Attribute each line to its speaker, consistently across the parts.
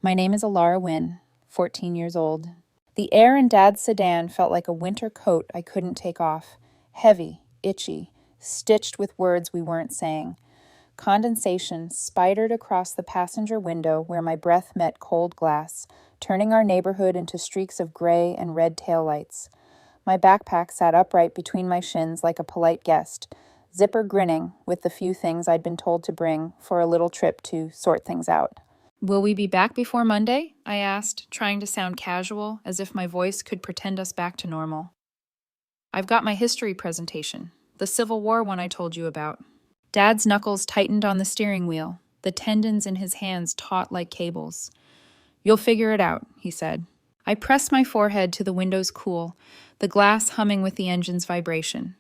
Speaker 1: My name is Elara Wynn, 14 years old. The air in Dad's sedan felt like a winter coat I couldn't take off. Heavy, itchy, stitched with words we weren't saying. Condensation spidered across the passenger window where my breath met cold glass, turning our neighborhood into streaks of gray and red taillights. My backpack sat upright between my shins like a polite guest, zipper grinning with the few things I'd been told to bring for a little trip to sort things out. "Will we be back before Monday?" I asked, trying to sound casual, as if my voice could pretend us back to normal. "I've got my history presentation, the Civil War one I told you about." Dad's knuckles tightened on the steering wheel, the tendons in his hands taut like cables. "You'll figure it out," he said. I pressed my forehead to the window's cool, the glass humming with the engine's vibration.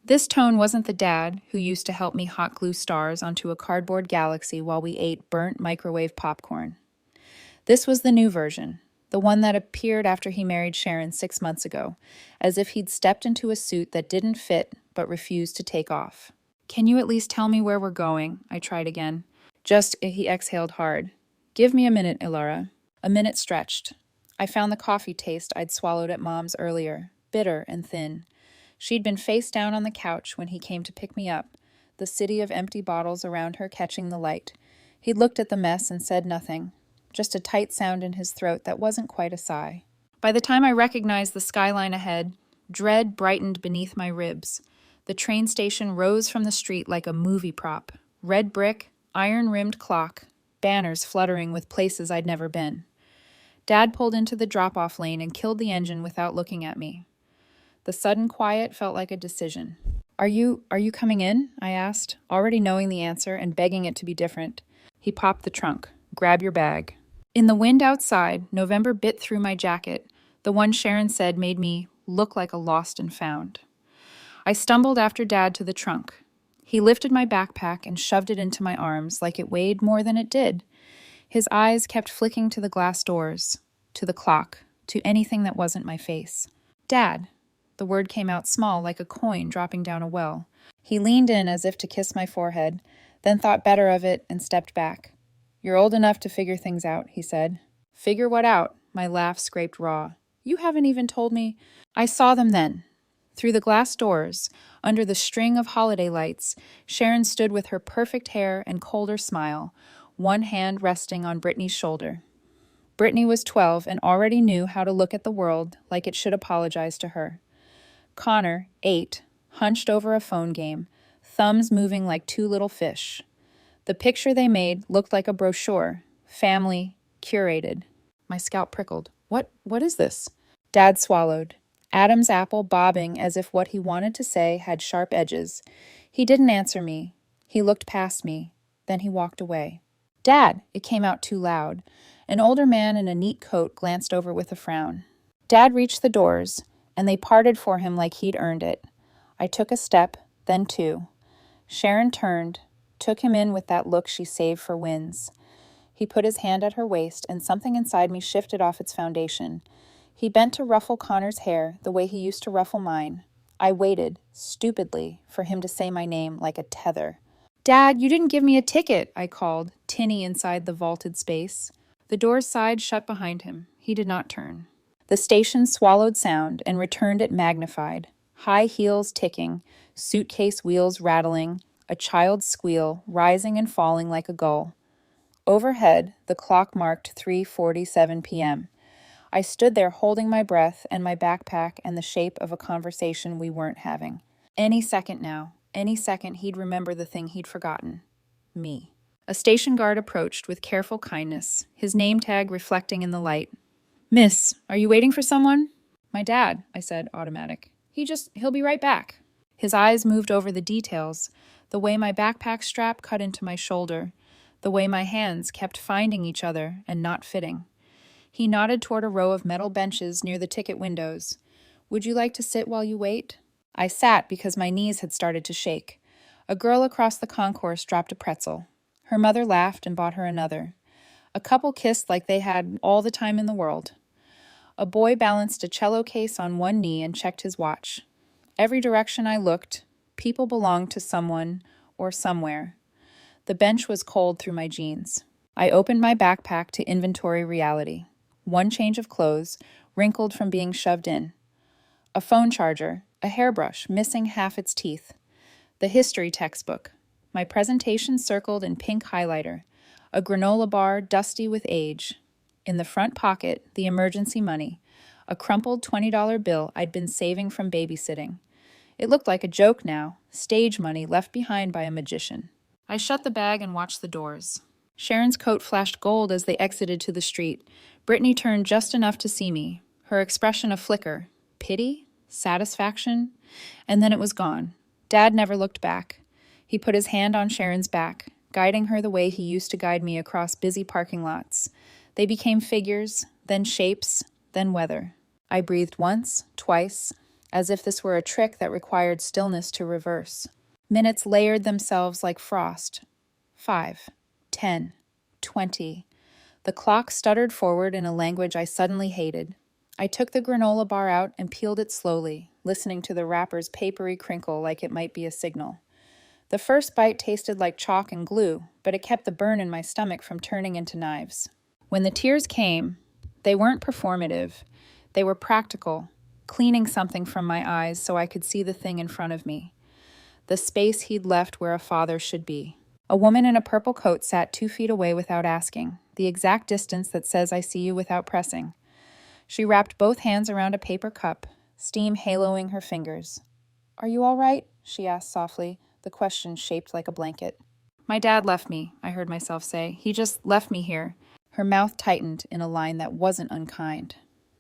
Speaker 1: This tone wasn't the dad who used to help me hot glue stars onto a cardboard galaxy while we ate burnt microwave popcorn. This was the new version, the one that appeared after he married Sharon 6 months ago, as if he'd stepped into a suit that didn't fit but refused to take off. "Can you at least tell me where we're going?" I tried again. He exhaled hard. "Give me a minute, Elara." A minute stretched. I found the coffee taste I'd swallowed at Mom's earlier, bitter and thin. She'd been face down on the couch when he came to pick me up, the city of empty bottles around her catching the light. He'd looked at the mess and said nothing, just a tight sound in his throat that wasn't quite a sigh. By the time I recognized the skyline ahead, dread brightened beneath my ribs. The train station rose from the street like a movie prop. Red brick, iron-rimmed clock, banners fluttering with places I'd never been. Dad pulled into the drop-off lane and killed the engine without looking at me. The sudden quiet felt like a decision. Are you coming in?" I asked, already knowing the answer and begging it to be different. He popped the trunk. "Grab your bag." In the wind outside, November bit through my jacket, the one Sharon said made me look like a lost and found. I stumbled after Dad to the trunk. He lifted my backpack and shoved it into my arms like it weighed more than it did. His eyes kept flicking to the glass doors, to the clock, to anything that wasn't my face. "Dad." The word came out small, like a coin dropping down a well. He leaned in as if to kiss my forehead, then thought better of it and stepped back. "You're old enough to figure things out," he said. "Figure what out?" My laugh scraped raw. "You haven't even told me—" I saw them then. Through the glass doors, under the string of holiday lights, Sharon stood with her perfect hair and colder smile, one hand resting on Brittany's shoulder. Brittany was 12 and already knew how to look at the world like it should apologize to her. Connor, 8, hunched over a phone game, thumbs moving like two little fish. The picture they made looked like a brochure, family, curated. My scalp prickled. What is this?" Dad swallowed, Adam's apple bobbing as if what he wanted to say had sharp edges. He didn't answer me. He looked past me. Then he walked away. "Dad!" It came out too loud. An older man in a neat coat glanced over with a frown. Dad reached the doors, and they parted for him like he'd earned it. I took a step, then two. Sharon turned, took him in with that look she saved for wins. He put his hand at her waist, and something inside me shifted off its foundation. He bent to ruffle Connor's hair the way he used to ruffle mine. I waited, stupidly, for him to say my name like a tether. "Dad, you didn't give me a ticket," I called, tinny inside the vaulted space. The door's side shut behind him. He did not turn. The station swallowed sound and returned it magnified. High heels ticking, suitcase wheels rattling, a child's squeal rising and falling like a gull. Overhead, the clock marked 3:47 p.m. I stood there holding my breath and my backpack and the shape of a conversation we weren't having. Any second now, any second he'd remember the thing he'd forgotten. Me. A station guard approached with careful kindness, his name tag reflecting in the light. "Miss, are you waiting for someone?" "My dad," I said, automatic. He'll be right back." His eyes moved over the details, the way my backpack strap cut into my shoulder, the way my hands kept finding each other and not fitting. He nodded toward a row of metal benches near the ticket windows. "Would you like to sit while you wait?" I sat because my knees had started to shake. A girl across the concourse dropped a pretzel. Her mother laughed and bought her another. A couple kissed like they had all the time in the world. A boy balanced a cello case on one knee and checked his watch. Every direction I looked, people belonged to someone or somewhere. The bench was cold through my jeans. I opened my backpack to inventory reality. One change of clothes, wrinkled from being shoved in. A phone charger, a hairbrush missing half its teeth. The history textbook. My presentation circled in pink highlighter. A granola bar dusty with age. In the front pocket, the emergency money. A crumpled $20 bill I'd been saving from babysitting. It looked like a joke now, stage money left behind by a magician. I shut the bag and watched the doors. Sharon's coat flashed gold as they exited to the street. Brittany turned just enough to see me, her expression a flicker. Pity? Satisfaction? And then it was gone. Dad never looked back. He put his hand on Sharon's back, guiding her the way he used to guide me across busy parking lots. They became figures, then shapes, then weather. I breathed once, twice, as if this were a trick that required stillness to reverse. Minutes layered themselves like frost. 5, 10, 20. The clock stuttered forward in a language I suddenly hated. I took the granola bar out and peeled it slowly, listening to the wrapper's papery crinkle like it might be a signal. The first bite tasted like chalk and glue, but it kept the burn in my stomach from turning into knives. When the tears came, they weren't performative. They were practical, cleaning something from my eyes so I could see the thing in front of me. The space he'd left where a father should be. A woman in a purple coat sat 2 feet away without asking, the exact distance that says I see you without pressing. She wrapped both hands around a paper cup, steam haloing her fingers. "Are you all right?" she asked softly, the question shaped like a blanket. "My dad left me," I heard myself say. "He just left me here." Her mouth tightened in a line that wasn't unkind.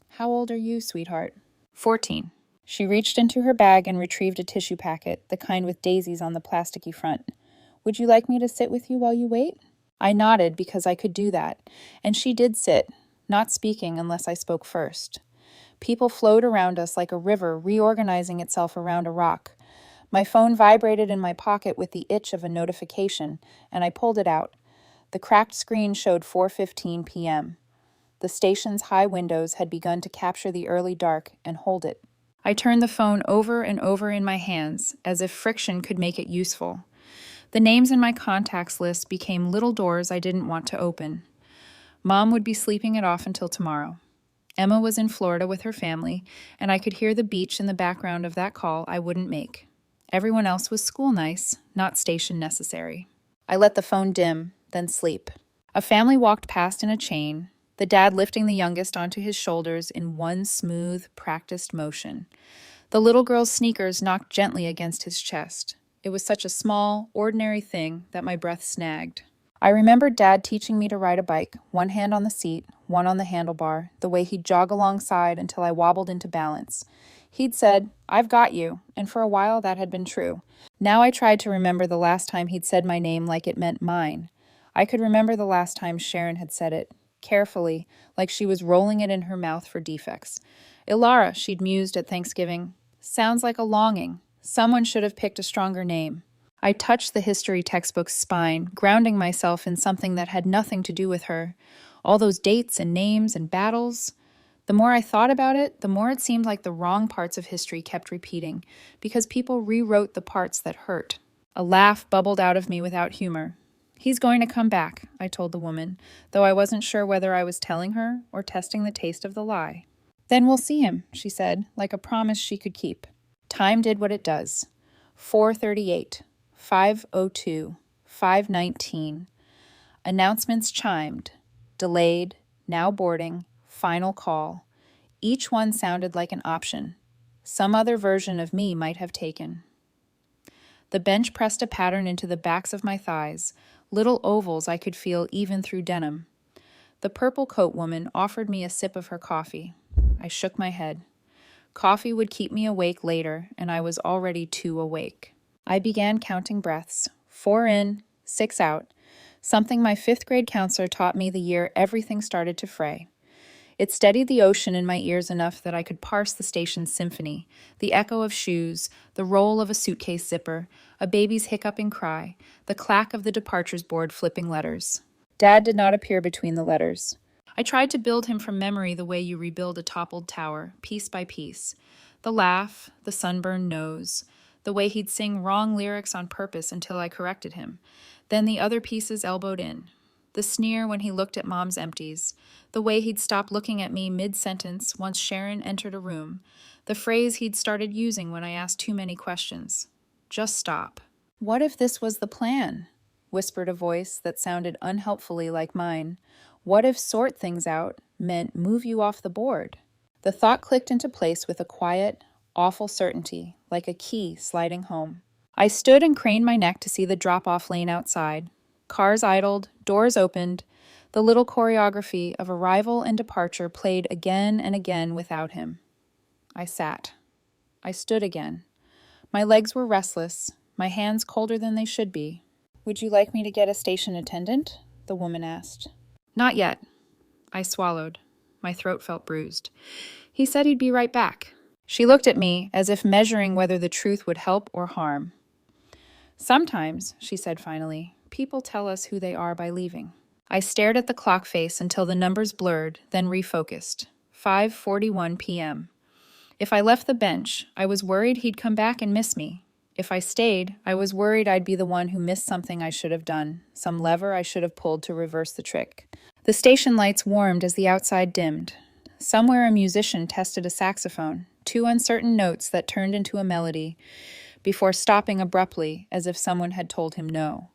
Speaker 1: "How old are you, sweetheart?" 14. She reached into her bag and retrieved a tissue packet, the kind with daisies on the plasticky front. "Would you like me to sit with you while you wait?" I nodded because I could do that, and she did sit, not speaking unless I spoke first. People flowed around us like a river reorganizing itself around a rock. My phone vibrated in my pocket with the itch of a notification, and I pulled it out. The cracked screen showed 4:15 p.m. The station's high windows had begun to capture the early dark and hold it. I turned the phone over and over in my hands, as if friction could make it useful. The names in my contacts list became little doors I didn't want to open. Mom would be sleeping it off until tomorrow. Emma was in Florida with her family, and I could hear the beach in the background of that call I wouldn't make. Everyone else was school nice, not station necessary. I let the phone dim, then sleep. A family walked past in a chain, the dad lifting the youngest onto his shoulders in one smooth, practiced motion. The little girl's sneakers knocked gently against his chest. It was such a small, ordinary thing that my breath snagged. I remembered Dad teaching me to ride a bike, one hand on the seat, one on the handlebar, the way he'd jog alongside until I wobbled into balance. He'd said, "I've got you," and for a while that had been true. Now I tried to remember the last time he'd said my name like it meant mine. I could remember the last time Sharon had said it, carefully, like she was rolling it in her mouth for defects. "Elara," she'd mused at Thanksgiving. "Sounds like a longing. Someone should have picked a stronger name." I touched the history textbook's spine, grounding myself in something that had nothing to do with her. All those dates and names and battles. The more I thought about it, the more it seemed like the wrong parts of history kept repeating, because people rewrote the parts that hurt. A laugh bubbled out of me without humor. "He's going to come back," I told the woman, though I wasn't sure whether I was telling her or testing the taste of the lie. "Then we'll see him," she said, like a promise she could keep. Time did what it does. 4:38, 5:02, 5:19. Announcements chimed. Delayed, now boarding, final call. Each one sounded like an option. Some other version of me might have taken. The bench pressed a pattern into the backs of my thighs, little ovals I could feel even through denim. The purple coat woman offered me a sip of her coffee. I shook my head. Coffee would keep me awake later, and I was already too awake. I began counting breaths, 4 in, 6 out, something my 5th grade counselor taught me the year everything started to fray. It steadied the ocean in my ears enough that I could parse the station's symphony, the echo of shoes, the roll of a suitcase zipper, a baby's hiccuping cry, the clack of the departures board flipping letters. Dad did not appear between the letters. I tried to build him from memory the way you rebuild a toppled tower, piece by piece. The laugh, the sunburned nose, the way he'd sing wrong lyrics on purpose until I corrected him. Then the other pieces elbowed in. The sneer when he looked at Mom's empties, the way he'd stopped looking at me mid-sentence once Sharon entered a room, the phrase he'd started using when I asked too many questions. Just stop. What if this was the plan? Whispered a voice that sounded unhelpfully like mine. What if sort things out meant move you off the board? The thought clicked into place with a quiet, awful certainty, like a key sliding home. I stood and craned my neck to see the drop-off lane outside. Cars idled, doors opened. The little choreography of arrival and departure played again and again without him. I sat. I stood again. My legs were restless, my hands colder than they should be. Would you like me to get a station attendant? The woman asked. Not yet. I swallowed. My throat felt bruised. He said he'd be right back. She looked at me as if measuring whether the truth would help or harm. Sometimes, she said finally, people tell us who they are by leaving. I stared at the clock face until the numbers blurred, then refocused. 5:41 p.m. If I left the bench, I was worried he'd come back and miss me. If I stayed, I was worried I'd be the one who missed something I should have done, some lever I should have pulled to reverse the trick. The station lights warmed as the outside dimmed. Somewhere a musician tested a saxophone, 2 uncertain notes that turned into a melody, before stopping abruptly as if someone had told him no.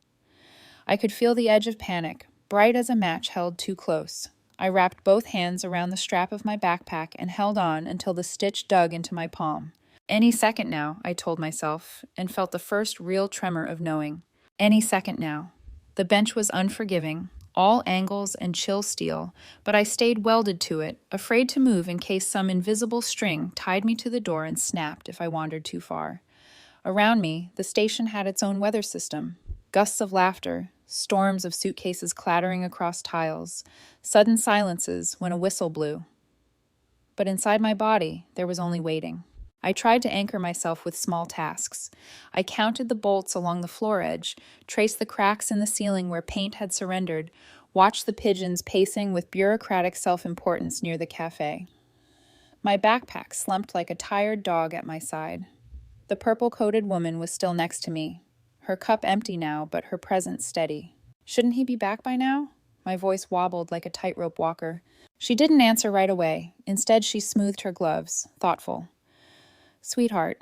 Speaker 1: I could feel the edge of panic, bright as a match held too close. I wrapped both hands around the strap of my backpack and held on until the stitch dug into my palm. Any second now, I told myself, and felt the first real tremor of knowing. Any second now. The bench was unforgiving, all angles and chill steel, but I stayed welded to it, afraid to move in case some invisible string tied me to the door and snapped if I wandered too far. Around me, the station had its own weather system. Gusts of laughter, storms of suitcases clattering across tiles, sudden silences when a whistle blew. But inside my body, there was only waiting. I tried to anchor myself with small tasks. I counted the bolts along the floor edge, traced the cracks in the ceiling where paint had surrendered, watched the pigeons pacing with bureaucratic self-importance near the cafe. My backpack slumped like a tired dog at my side. The purple-coated woman was still next to me, her cup empty now, but her presence steady. Shouldn't he be back by now? My voice wobbled like a tightrope walker. She didn't answer right away. Instead, she smoothed her gloves, thoughtful. Sweetheart,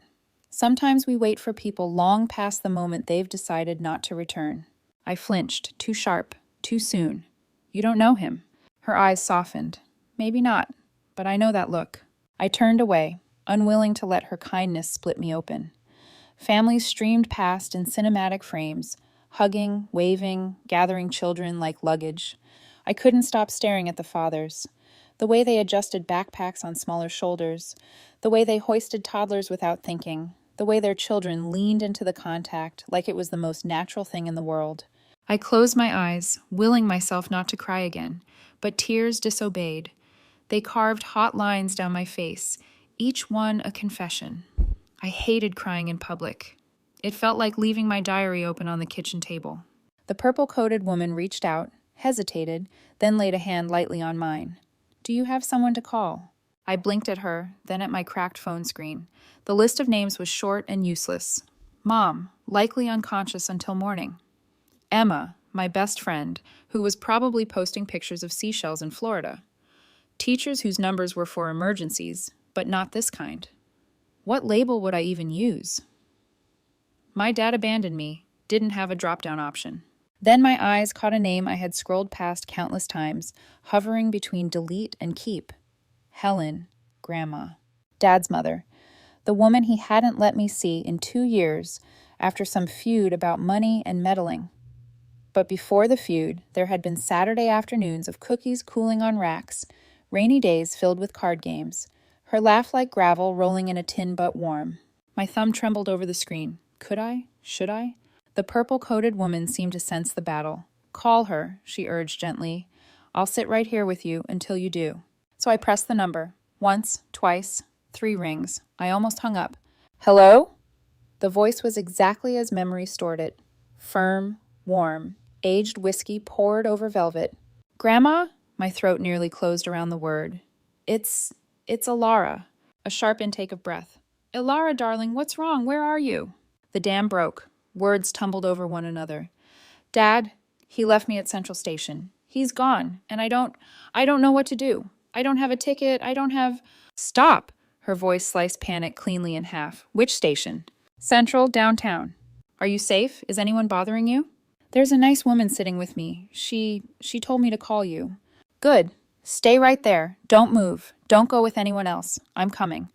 Speaker 1: sometimes we wait for people long past the moment they've decided not to return. I flinched, too sharp, too soon. You don't know him. Her eyes softened. Maybe not, but I know that look. I turned away, unwilling to let her kindness split me open. Families streamed past in cinematic frames, hugging, waving, gathering children like luggage. I couldn't stop staring at the fathers. The way they adjusted backpacks on smaller shoulders, the way they hoisted toddlers without thinking, the way their children leaned into the contact like it was the most natural thing in the world. I closed my eyes, willing myself not to cry again, but tears disobeyed. They carved hot lines down my face, each one a confession. I hated crying in public. It felt like leaving my diary open on the kitchen table. The purple-coated woman reached out, hesitated, then laid a hand lightly on mine. Do you have someone to call? I blinked at her, then at my cracked phone screen. The list of names was short and useless. Mom, likely unconscious until morning. Emma, my best friend, who was probably posting pictures of seashells in Florida. Teachers whose numbers were for emergencies, but not this kind. What label would I even use? My dad abandoned me, didn't have a drop-down option. Then my eyes caught a name I had scrolled past countless times, hovering between delete and keep. Helen, Grandma. Dad's mother. The woman he hadn't let me see in 2 years after some feud about money and meddling. But before the feud, there had been Saturday afternoons of cookies cooling on racks, rainy days filled with card games, her laugh like gravel rolling in a tin but warm. My thumb trembled over the screen. Could I? Should I? The purple-coated woman seemed to sense the battle. Call her, she urged gently. I'll sit right here with you until you do. So I pressed the number. Once, twice, 3 rings. I almost hung up. Hello? The voice was exactly as memory stored it. Firm, warm, aged whiskey poured over velvet. Grandma? My throat nearly closed around the word. It's Elara. A sharp intake of breath. Elara, darling, what's wrong? Where are you? The dam broke. Words tumbled over one another. Dad, He left me at Central Station. He's gone, and I don't know what to do. I don't have a ticket. I don't have. Stop! Her voice sliced panic cleanly in half. Which station? Central, downtown. Are you safe? Is anyone bothering you? There's a nice woman sitting with me. She told me to call you. Good. Stay right there. Don't move. Don't go with anyone else. I'm coming.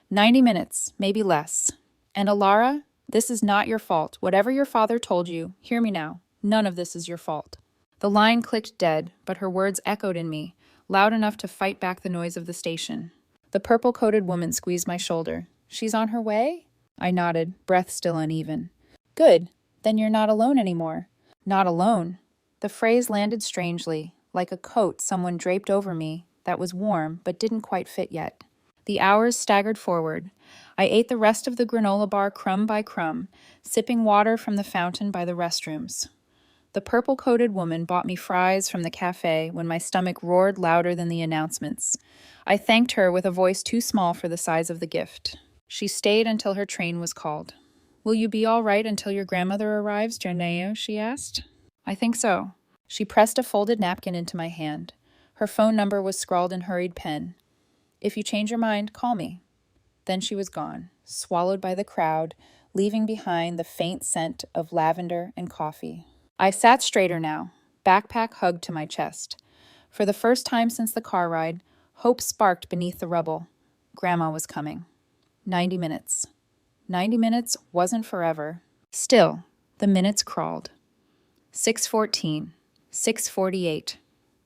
Speaker 1: 90 minutes, maybe less. And Elara, this is not your fault. Whatever your father told you, hear me now. None of this is your fault. The line clicked dead, but her words echoed in me, loud enough to fight back the noise of the station. The purple-coated woman squeezed my shoulder. She's on her way? I nodded, breath still uneven. Good. Then you're not alone anymore. Not alone. The phrase landed strangely, like a coat someone draped over me that was warm but didn't quite fit yet. The hours staggered forward. I ate the rest of the granola bar crumb by crumb, sipping water from the fountain by the restrooms. The purple-coated woman bought me fries from the cafe when my stomach roared louder than the announcements. I thanked her with a voice too small for the size of the gift. She stayed until her train was called. Will you be all right until your grandmother arrives, Janeo? She asked. I think so. She pressed a folded napkin into my hand. Her phone number was scrawled in hurried pen. If you change your mind, call me. Then she was gone, swallowed by the crowd, leaving behind the faint scent of lavender and coffee. I sat straighter now, backpack hugged to my chest. For the first time since the car ride, hope sparked beneath the rubble. Grandma was coming. 90 minutes. 90 minutes wasn't forever. Still, the minutes crawled. 6:14. 6:48.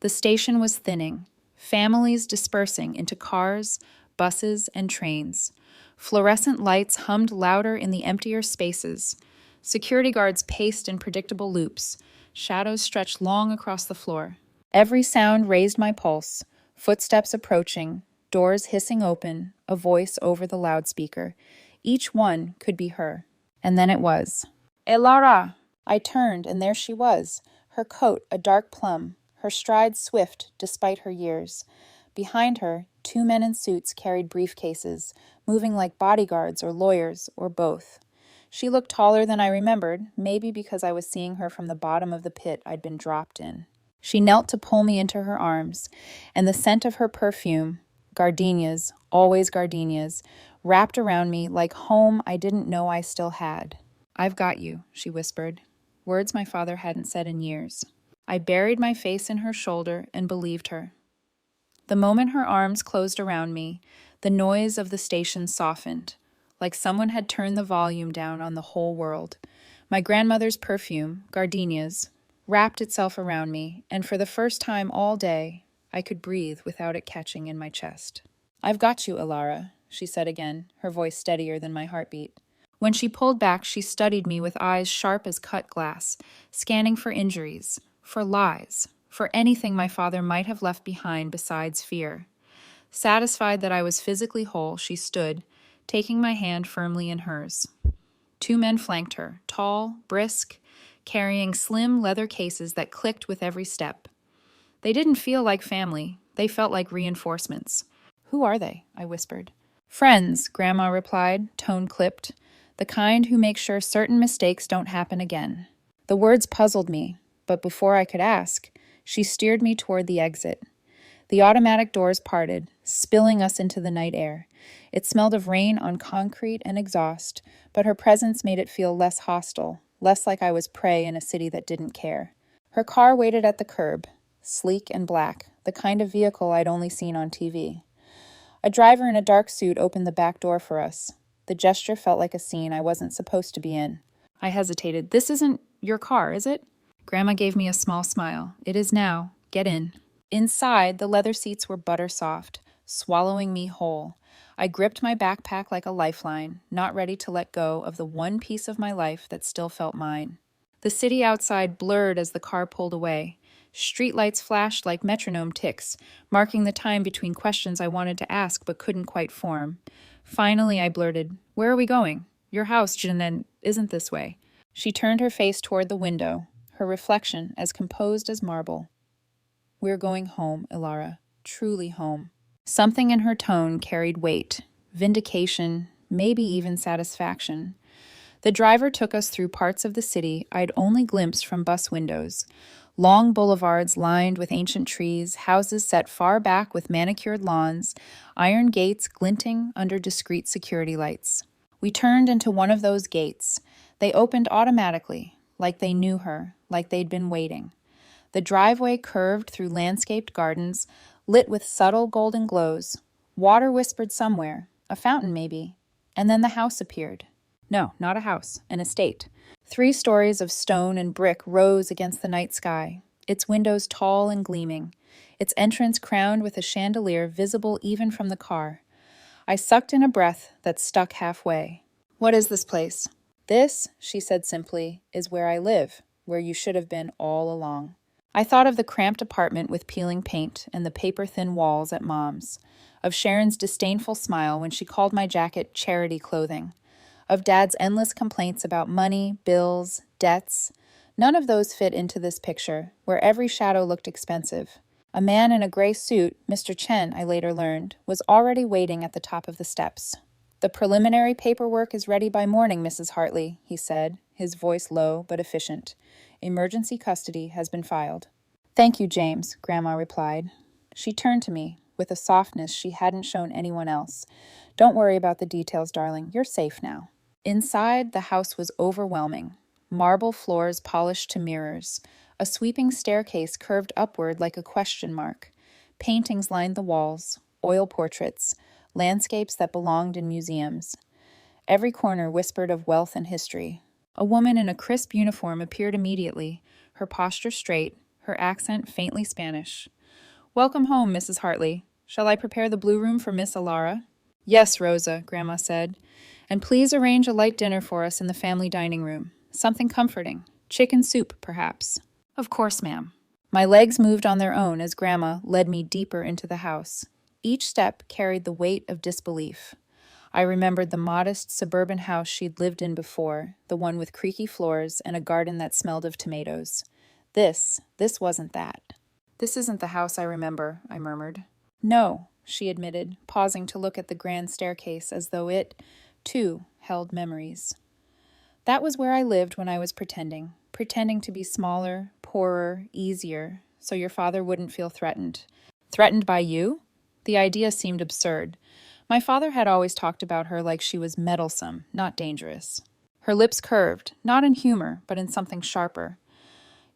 Speaker 1: The station was thinning. Families dispersing into cars, buses, and trains. Fluorescent lights hummed louder in the emptier spaces. Security guards paced in predictable loops. Shadows stretched long across the floor. Every sound raised my pulse. Footsteps approaching, doors hissing open, a voice over the loudspeaker. Each one could be her. And then it was. Elara! I turned, and there she was, her coat a dark plum, her stride swift despite her years. Behind her, 2 men in suits carried briefcases, moving like bodyguards or lawyers or both. She looked taller than I remembered, maybe because I was seeing her from the bottom of the pit I'd been dropped in. She knelt to pull me into her arms, and the scent of her perfume, gardenias, always gardenias, wrapped around me like home I didn't know I still had. I've got you, she whispered, words my father hadn't said in years. I buried my face in her shoulder and believed her. The moment her arms closed around me, the noise of the station softened, like someone had turned the volume down on the whole world. My grandmother's perfume, gardenias, wrapped itself around me, and for the first time all day, I could breathe without it catching in my chest. I've got you, Elara, she said again, her voice steadier than my heartbeat. When she pulled back, she studied me with eyes sharp as cut glass, scanning for injuries, for lies, for anything my father might have left behind besides fear. Satisfied that I was physically whole, she stood, taking my hand firmly in hers. 2 men flanked her, tall, brisk, carrying slim leather cases that clicked with every step. They didn't feel like family. They felt like reinforcements. Who are they? I whispered. Friends, Grandma replied, tone clipped. The kind who make sure certain mistakes don't happen again. The words puzzled me, but before I could ask, she steered me toward the exit. The automatic doors parted, spilling us into the night air. It smelled of rain on concrete and exhaust, but her presence made it feel less hostile, less like I was prey in a city that didn't care. Her car waited at the curb, sleek and black, the kind of vehicle I'd only seen on TV. A driver in a dark suit opened the back door for us. The gesture felt like a scene I wasn't supposed to be in. I hesitated. This isn't your car, is it? Grandma gave me a small smile. It is now. Get in. Inside, the leather seats were butter soft, swallowing me whole. I gripped my backpack like a lifeline, not ready to let go of the one piece of my life that still felt mine. The city outside blurred as the car pulled away. Streetlights flashed like metronome ticks, marking the time between questions I wanted to ask but couldn't quite form. Finally, I blurted, "Where are we going? Your house, Janen, isn't this way." She turned her face toward the window, her reflection as composed as marble. "We're going home, Elara, truly home." Something in her tone carried weight, vindication, maybe even satisfaction. The driver took us through parts of the city I'd only glimpsed from bus windows. Long boulevards lined with ancient trees, houses set far back with manicured lawns, iron gates glinting under discreet security lights. We turned into one of those gates. They opened automatically, like they knew her, like they'd been waiting. The driveway curved through landscaped gardens, lit with subtle golden glows. Water whispered somewhere, a fountain maybe. And then the house appeared. No, not a house, an estate. 3 stories of stone and brick rose against the night sky, its windows tall and gleaming, its entrance crowned with a chandelier visible even from the car. I sucked in a breath that stuck halfway. "What is this place?" "This," she said simply, "is where I live, where you should have been all along." I thought of the cramped apartment with peeling paint and the paper-thin walls at Mom's, of Sharon's disdainful smile when she called my jacket charity clothing, of Dad's endless complaints about money, bills, debts. None of those fit into this picture, where every shadow looked expensive. A man in a gray suit, Mr. Chen, I later learned, was already waiting at the top of the steps. "The preliminary paperwork is ready by morning, Mrs. Hartley," he said, his voice low but efficient. "Emergency custody has been filed." "Thank you, James," Grandma replied. She turned to me, with a softness she hadn't shown anyone else. "Don't worry about the details, darling. You're safe now." Inside, the house was overwhelming. Marble floors polished to mirrors. A sweeping staircase curved upward like a question mark. Paintings lined the walls, oil portraits, landscapes that belonged in museums. Every corner whispered of wealth and history. A woman in a crisp uniform appeared immediately, her posture straight, her accent faintly Spanish. "Welcome home, Mrs. Hartley. Shall I prepare the blue room for Miss Elara?" "Yes, Rosa," Grandma said. "And please arrange a light dinner for us in the family dining room. Something comforting. Chicken soup, perhaps." "Of course, ma'am." My legs moved on their own as Grandma led me deeper into the house. Each step carried the weight of disbelief. I remembered the modest suburban house she'd lived in before, the one with creaky floors and a garden that smelled of tomatoes. This wasn't that. "This isn't the house I remember," I murmured. "No," she admitted, pausing to look at the grand staircase as though it, too, held memories. "That was where I lived when I was pretending to be smaller, poorer, easier, so your father wouldn't feel threatened." "Threatened by you?" The idea seemed absurd. My father had always talked about her like she was meddlesome, not dangerous. Her lips curved, not in humor, but in something sharper.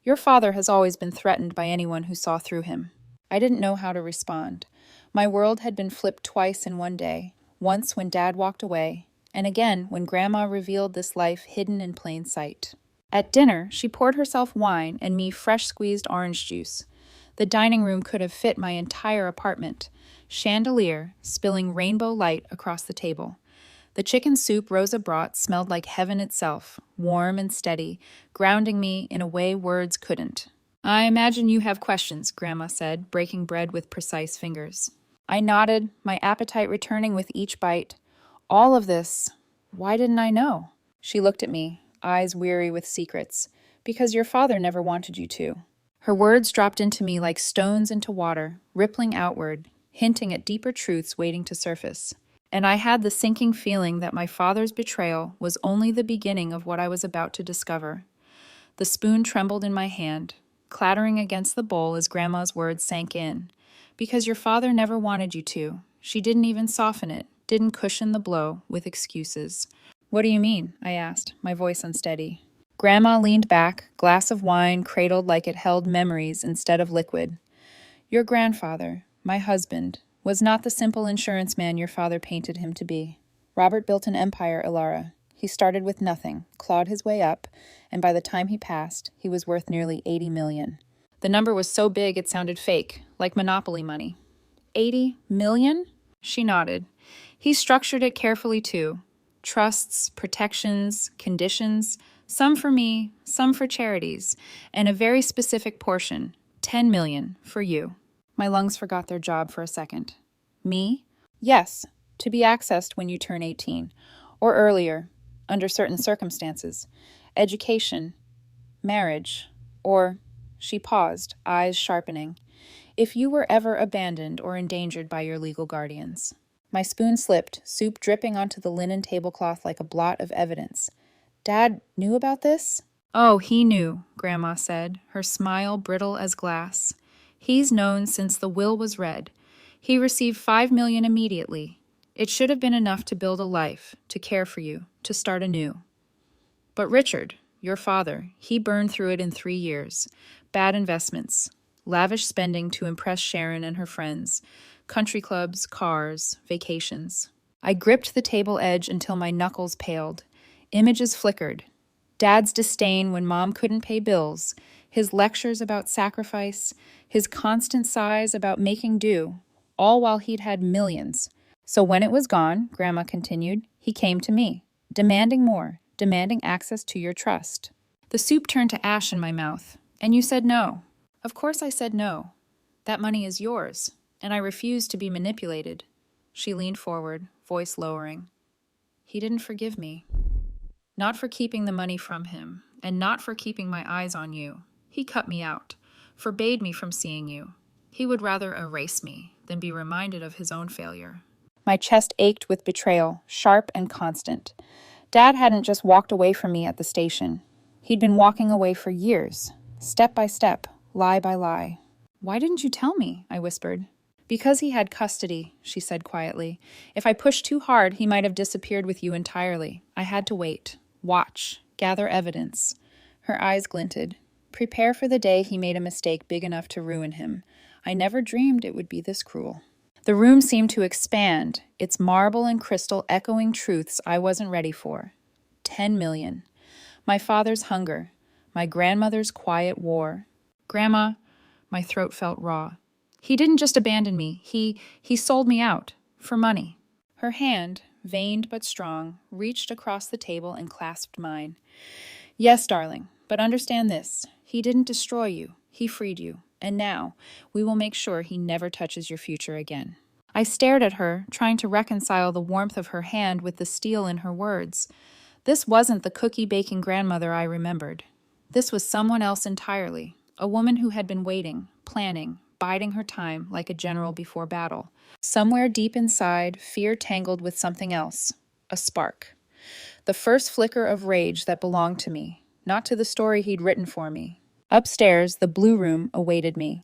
Speaker 1: "Your father has always been threatened by anyone who saw through him." I didn't know how to respond. My world had been flipped twice in one day, once when Dad walked away, and again when Grandma revealed this life hidden in plain sight. At dinner, she poured herself wine and me fresh-squeezed orange juice. The dining room could have fit my entire apartment. Chandelier, spilling rainbow light across the table. The chicken soup Rosa brought smelled like heaven itself, warm and steady, grounding me in a way words couldn't. "I imagine you have questions," Grandma said, breaking bread with precise fingers. I nodded, my appetite returning with each bite. "All of this, why didn't I know?" She looked at me, eyes weary with secrets. "Because your father never wanted you to." Her words dropped into me like stones into water, rippling outward, hinting at deeper truths waiting to surface. And I had the sinking feeling that my father's betrayal was only the beginning of what I was about to discover. The spoon trembled in my hand, clattering against the bowl as Grandma's words sank in. "Because your father never wanted you to." She didn't even soften it, didn't cushion the blow with excuses. "What do you mean?" I asked, my voice unsteady. Grandma leaned back, glass of wine cradled like it held memories instead of liquid. "Your grandfather, my husband, was not the simple insurance man your father painted him to be. Robert built an empire, Elara. He started with nothing, clawed his way up, and by the time he passed, he was worth nearly 80 million. The number was so big it sounded fake, like monopoly money. 80 million? She nodded. He structured it carefully too. Trusts, protections, conditions, some for me, some for charities, and a very specific portion, 10 million, for you. My lungs forgot their job for a second. Me? Yes, to be accessed when you turn 18, or earlier, under certain circumstances. Education, marriage, or, she paused, eyes sharpening, if you were ever abandoned or endangered by your legal guardians. My spoon slipped, soup dripping onto the linen tablecloth like a blot of evidence. Dad knew about this? Oh, he knew, Grandma said, her smile brittle as glass. He's known since the will was read. He received $5 million immediately. It should have been enough to build a life, to care for you, to start anew. But Richard, your father, he burned through it in 3 years. Bad investments, lavish spending to impress Sharon and her friends, country clubs, cars, vacations. I gripped the table edge until my knuckles paled. Images flickered. Dad's disdain when Mom couldn't pay bills, his lectures about sacrifice, his constant sighs about making do, all while he'd had millions. So when it was gone, Grandma continued, he came to me, demanding more, demanding access to your trust. The soup turned to ash in my mouth, and you said no. Of course I said no. That money is yours, and I refuse to be manipulated. She leaned forward, voice lowering. He didn't forgive me. Not for keeping the money from him, and not for keeping my eyes on you. He cut me out, forbade me from seeing you. He would rather erase me than be reminded of his own failure. My chest ached with betrayal, sharp and constant. Dad hadn't just walked away from me at the station. He'd been walking away for years, step by step, lie by lie. Why didn't you tell me? I whispered. Because he had custody, she said quietly. If I pushed too hard, he might have disappeared with you entirely. I had to wait. Watch, gather evidence. Her eyes glinted. Prepare for the day he made a mistake big enough to ruin him. I never dreamed it would be this cruel. The room seemed to expand, its marble and crystal echoing truths I wasn't ready for. 10 million. My father's hunger. My grandmother's quiet war. Grandma, my throat felt raw. He didn't just abandon me. He sold me out. For money. Her hand, veined but strong, reached across the table and clasped mine. Yes, darling, but understand this. He didn't destroy you. He freed you. And now, we will make sure he never touches your future again. I stared at her, trying to reconcile the warmth of her hand with the steel in her words. This wasn't the cookie-baking grandmother I remembered. This was someone else entirely, a woman who had been waiting, planning, biding her time like a general before battle. Somewhere deep inside, fear tangled with something else, a spark. The first flicker of rage that belonged to me, not to the story he'd written for me. Upstairs, the blue room awaited me.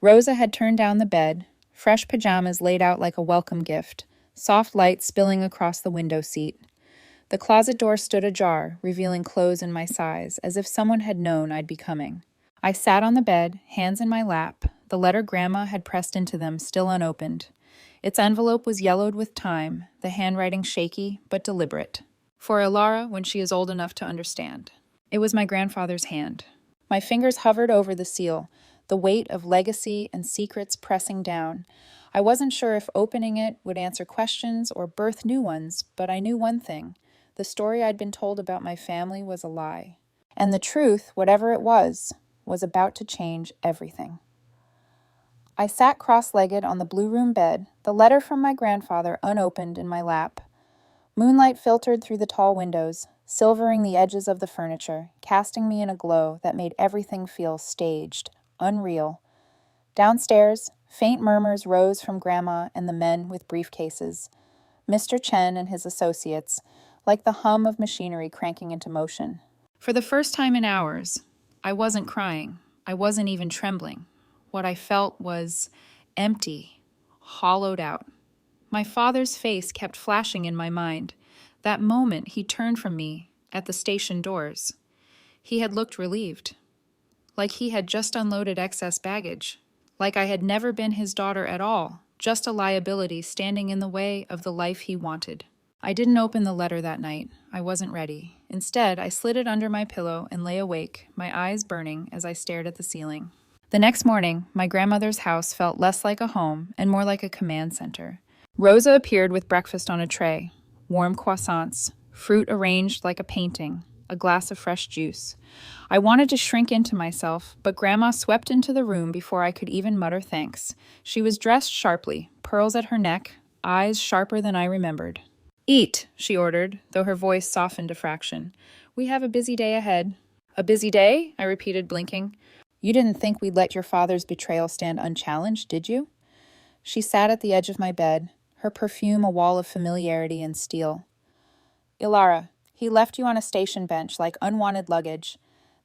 Speaker 1: Rosa had turned down the bed, fresh pajamas laid out like a welcome gift, soft light spilling across the window seat. The closet door stood ajar, revealing clothes in my size, as if someone had known I'd be coming. I sat on the bed, hands in my lap, the letter Grandma had pressed into them still unopened. Its envelope was yellowed with time, the handwriting shaky but deliberate. For Elara when she is old enough to understand. It was my grandfather's hand. My fingers hovered over the seal, the weight of legacy and secrets pressing down. I wasn't sure if opening it would answer questions or birth new ones, but I knew one thing. The story I'd been told about my family was a lie. And the truth, whatever it was about to change everything. I sat cross-legged on the blue room bed, the letter from my grandfather unopened in my lap. Moonlight filtered through the tall windows, silvering the edges of the furniture, casting me in a glow that made everything feel staged, unreal. Downstairs, faint murmurs rose from Grandma and the men with briefcases. Mr. Chen and his associates, like the hum of machinery cranking into motion. For the first time in hours, I wasn't crying. I wasn't even trembling. What I felt was empty, hollowed out. My father's face kept flashing in my mind. That moment he turned from me at the station doors. He had looked relieved, like he had just unloaded excess baggage, like I had never been his daughter at all, just a liability standing in the way of the life he wanted. I didn't open the letter that night. I wasn't ready. Instead, I slid it under my pillow and lay awake, my eyes burning as I stared at the ceiling. The next morning, my grandmother's house felt less like a home and more like a command center. Rosa appeared with breakfast on a tray, warm croissants, fruit arranged like a painting, a glass of fresh juice. I wanted to shrink into myself, but Grandma swept into the room before I could even mutter thanks. She was dressed sharply, pearls at her neck, eyes sharper than I remembered. Eat, she ordered, though her voice softened a fraction. We have a busy day ahead. A busy day? I repeated, blinking. You didn't think we'd let your father's betrayal stand unchallenged, did you? She sat at the edge of my bed, her perfume a wall of familiarity and steel. Elara, He left you on a station bench like unwanted luggage.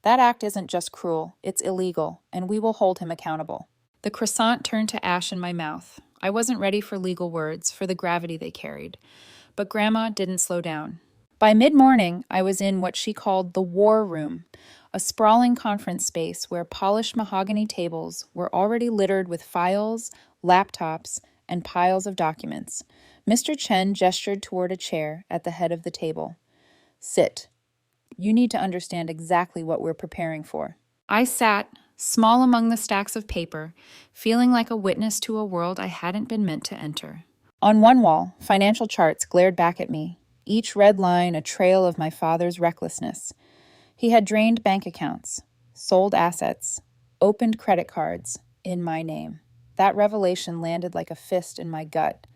Speaker 1: That act isn't just cruel, it's illegal, and we will hold him accountable." The croissant turned to ash in my mouth. I wasn't ready for legal words, for the gravity they carried. But Grandma didn't slow down. By mid-morning, I was in what she called the war room, a sprawling conference space where polished mahogany tables were already littered with files, laptops, and piles of documents. Mr. Chen gestured toward a chair at the head of the table. "Sit. You need to understand exactly what we're preparing for." I sat, small among the stacks of paper, feeling like a witness to a world I hadn't been meant to enter. On one wall, financial charts glared back at me, each red line a trail of my father's recklessness. He had drained bank accounts, sold assets, opened credit cards in my name. That revelation landed like a fist in my gut.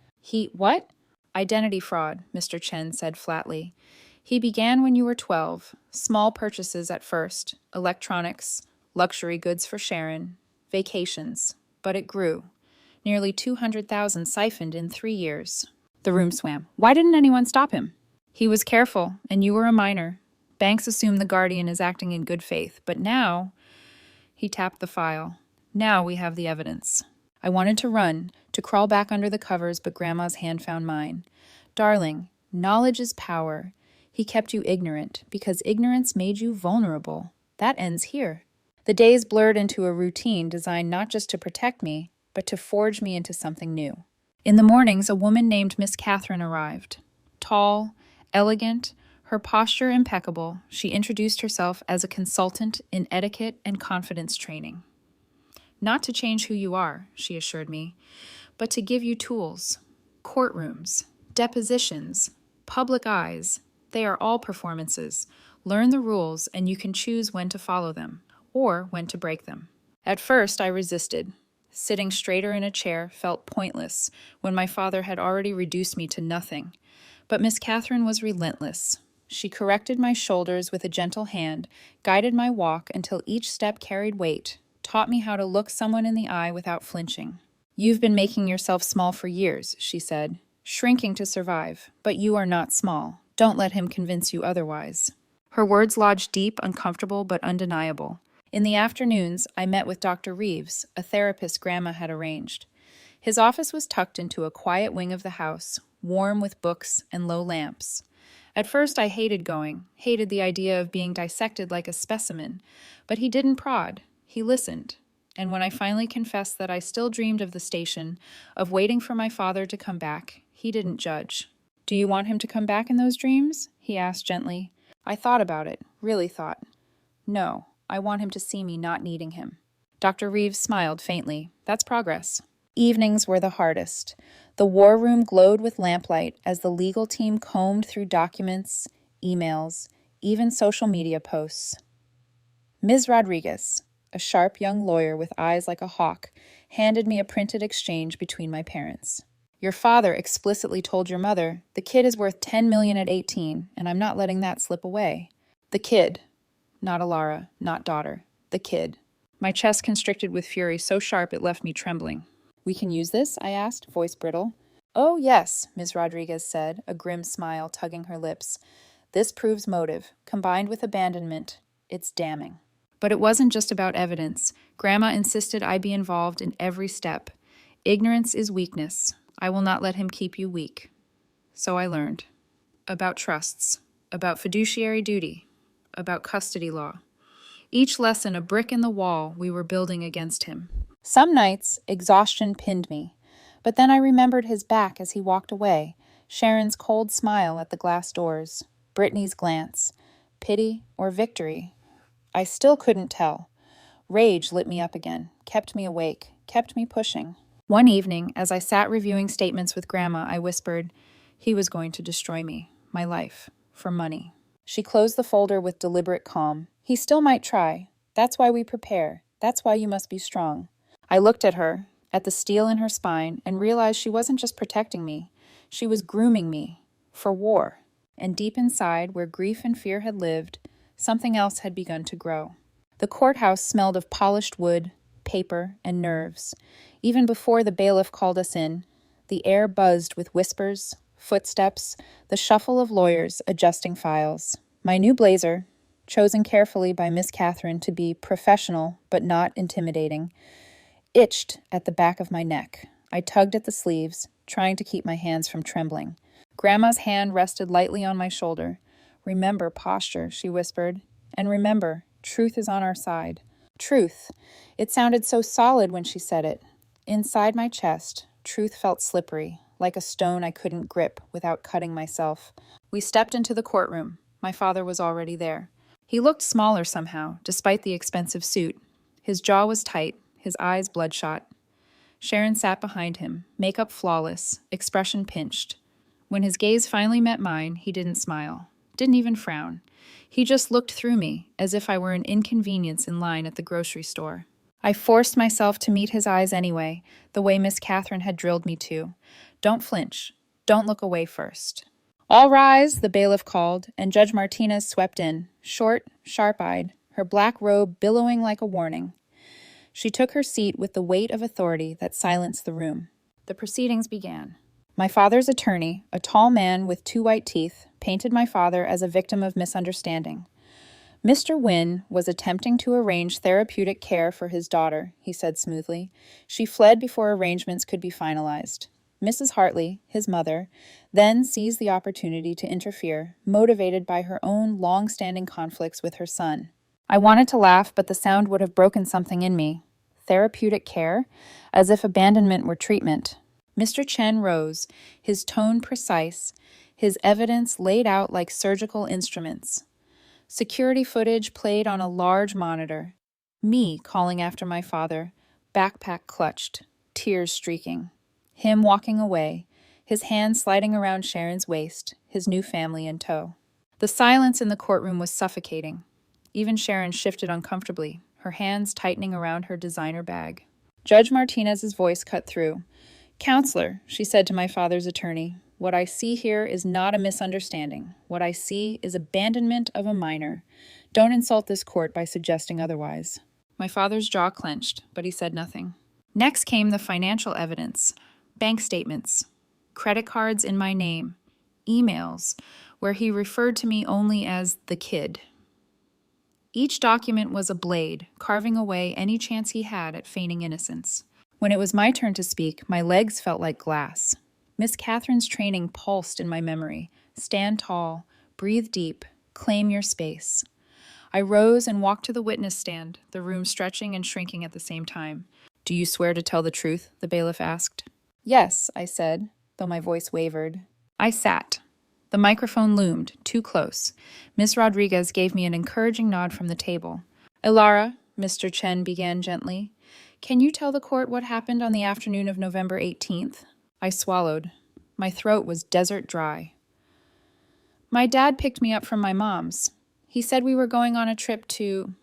Speaker 1: What? Identity fraud, Mr. Chen said flatly. He began when you were 12, small purchases at first, electronics, luxury goods for Sharon, vacations, but it grew. Nearly 200,000 siphoned in 3 years. The room swam. Why didn't anyone stop him? He was careful, and you were a minor. Banks assume the guardian is acting in good faith, but now... He tapped the file. Now we have the evidence. I wanted to run, to crawl back under the covers, but Grandma's hand found mine. Darling, knowledge is power. He kept you ignorant, because ignorance made you vulnerable. That ends here. The days blurred into a routine designed not just to protect me, but to forge me into something new. In the mornings, a woman named Miss Catherine arrived. Tall, elegant, her posture impeccable, she introduced herself as a consultant in etiquette and confidence training. Not to change who you are, she assured me, but to give you tools. Courtrooms, depositions, public eyes, they are all performances. Learn the rules and you can choose when to follow them, or when to break them. At first, I resisted. Sitting straighter in a chair felt pointless when my father had already reduced me to nothing. But Miss Catherine was relentless. She corrected my shoulders with a gentle hand, guided my walk until each step carried weight, taught me how to look someone in the eye without flinching. "You've been making yourself small for years," she said, "shrinking to survive, but you are not small. Don't let him convince you otherwise." Her words lodged deep, uncomfortable, but undeniable. In the afternoons, I met with Dr. Reeves, a therapist Grandma had arranged. His office was tucked into a quiet wing of the house, warm with books and low lamps. At first I hated going, hated the idea of being dissected like a specimen, but he didn't prod, he listened. And when I finally confessed that I still dreamed of the station, of waiting for my father to come back, he didn't judge. "Do you want him to come back in those dreams?" he asked gently. I thought about it, really thought. "No. I want him to see me not needing him." Dr. Reeves smiled faintly. That's progress. Evenings were the hardest. The war room glowed with lamplight as the legal team combed through documents, emails, even social media posts. Ms. Rodriguez, a sharp young lawyer with eyes like a hawk, handed me a printed exchange between my parents. "Your father explicitly told your mother, the kid is worth $10 million at 18, and I'm not letting that slip away." The kid. Not Elara, not daughter. The kid. My chest constricted with fury so sharp it left me trembling. "We can use this?" I asked, voice brittle. "Oh, yes," Ms. Rodriguez said, a grim smile tugging her lips. "This proves motive. Combined with abandonment, it's damning." But it wasn't just about evidence. Grandma insisted I be involved in every step. Ignorance is weakness. I will not let him keep you weak. So I learned. About trusts. About fiduciary duty. About custody law. Each lesson a brick in the wall we were building against him. Some nights, exhaustion pinned me. But then I remembered his back as he walked away, Sharon's cold smile at the glass doors, Brittany's glance. Pity or victory? I still couldn't tell. Rage lit me up again, kept me awake, kept me pushing. One evening, as I sat reviewing statements with Grandma, I whispered, "He was going to destroy me, my life, for money." She closed the folder with deliberate calm. "He still might try. That's why we prepare. That's why you must be strong." I looked at her, at the steel in her spine, and realized she wasn't just protecting me. She was grooming me for war. And deep inside, where grief and fear had lived, something else had begun to grow. The courthouse smelled of polished wood, paper, and nerves. Even before the bailiff called us in, the air buzzed with whispers, Footsteps, the shuffle of lawyers adjusting files. My new blazer, chosen carefully by Miss Catherine to be professional but not intimidating, itched at the back of my neck. I tugged at the sleeves, trying to keep my hands from trembling. Grandma's hand rested lightly on my shoulder. "Remember posture," she whispered. "And remember, truth is on our side." Truth. It sounded so solid when she said it. Inside my chest, truth felt slippery, like a stone I couldn't grip without cutting myself. We stepped into the courtroom. My father was already there. He looked smaller somehow, despite the expensive suit. His jaw was tight, his eyes bloodshot. Sharon sat behind him, makeup flawless, expression pinched. When his gaze finally met mine, he didn't smile, didn't even frown. He just looked through me, as if I were an inconvenience in line at the grocery store. I forced myself to meet his eyes anyway, the way Miss Catherine had drilled me to. "Don't flinch. Don't look away first." "All rise," the bailiff called, and Judge Martinez swept in, short, sharp-eyed, her black robe billowing like a warning. She took her seat with the weight of authority that silenced the room. The proceedings began. My father's attorney, a tall man with 2 white teeth, painted my father as a victim of misunderstanding. "Mr. Wynne was attempting to arrange therapeutic care for his daughter," he said smoothly. "She fled before arrangements could be finalized. Mrs. Hartley, his mother, then seized the opportunity to interfere, motivated by her own long-standing conflicts with her son." I wanted to laugh, but the sound would have broken something in me. Therapeutic care? As if abandonment were treatment. Mr. Chen rose, his tone precise, his evidence laid out like surgical instruments. Security footage played on a large monitor. Me calling after my father, backpack clutched, tears streaking. Him walking away, his hand sliding around Sharon's waist, his new family in tow. The silence in the courtroom was suffocating. Even Sharon shifted uncomfortably, her hands tightening around her designer bag. Judge Martinez's voice cut through. "Counselor," she said to my father's attorney, "what I see here is not a misunderstanding. What I see is abandonment of a minor. Don't insult this court by suggesting otherwise." My father's jaw clenched, but he said nothing. Next came the financial evidence. Bank statements, credit cards in my name, emails, where he referred to me only as the kid. Each document was a blade, carving away any chance he had at feigning innocence. When it was my turn to speak, my legs felt like glass. Miss Catherine's training pulsed in my memory. Stand tall, breathe deep, claim your space. I rose and walked to the witness stand, the room stretching and shrinking at the same time. "Do you swear to tell the truth?" the bailiff asked. "Yes," I said, though my voice wavered. I sat. The microphone loomed, too close. Miss Rodriguez gave me an encouraging nod from the table. "Elara," Mr. Chen began gently, "can you tell the court what happened on the afternoon of November 18th? I swallowed. My throat was desert dry. "My dad picked me up from my mom's. He said we were going on a trip to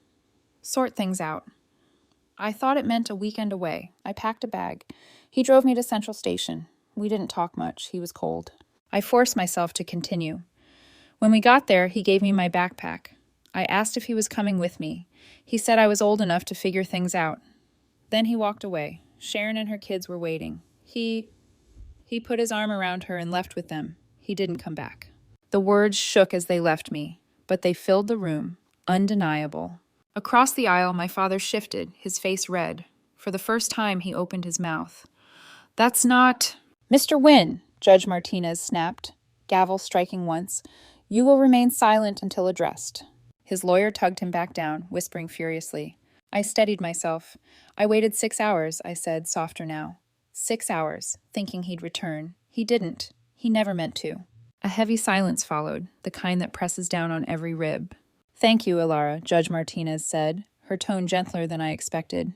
Speaker 1: sort things out. I thought it meant a weekend away. I packed a bag. He drove me to Central Station. We didn't talk much. He was cold." I forced myself to continue. "When we got there, he gave me my backpack. I asked if he was coming with me. He said I was old enough to figure things out. Then he walked away. Sharon and her kids were waiting. He put his arm around her and left with them. He didn't come back." The words shook as they left me, but they filled the room, undeniable. Across the aisle, my father shifted, his face red. For the first time, he opened his mouth. "That's not—" "Mr. Wynne," Judge Martinez snapped, gavel striking once, "you will remain silent until addressed." His lawyer tugged him back down, whispering furiously. I steadied myself. "I waited 6 hours," I said, softer now. 6 hours, thinking he'd return. He didn't. He never meant to. A heavy silence followed, the kind that presses down on every rib. "Thank you, Elara," Judge Martinez said, her tone gentler than I expected.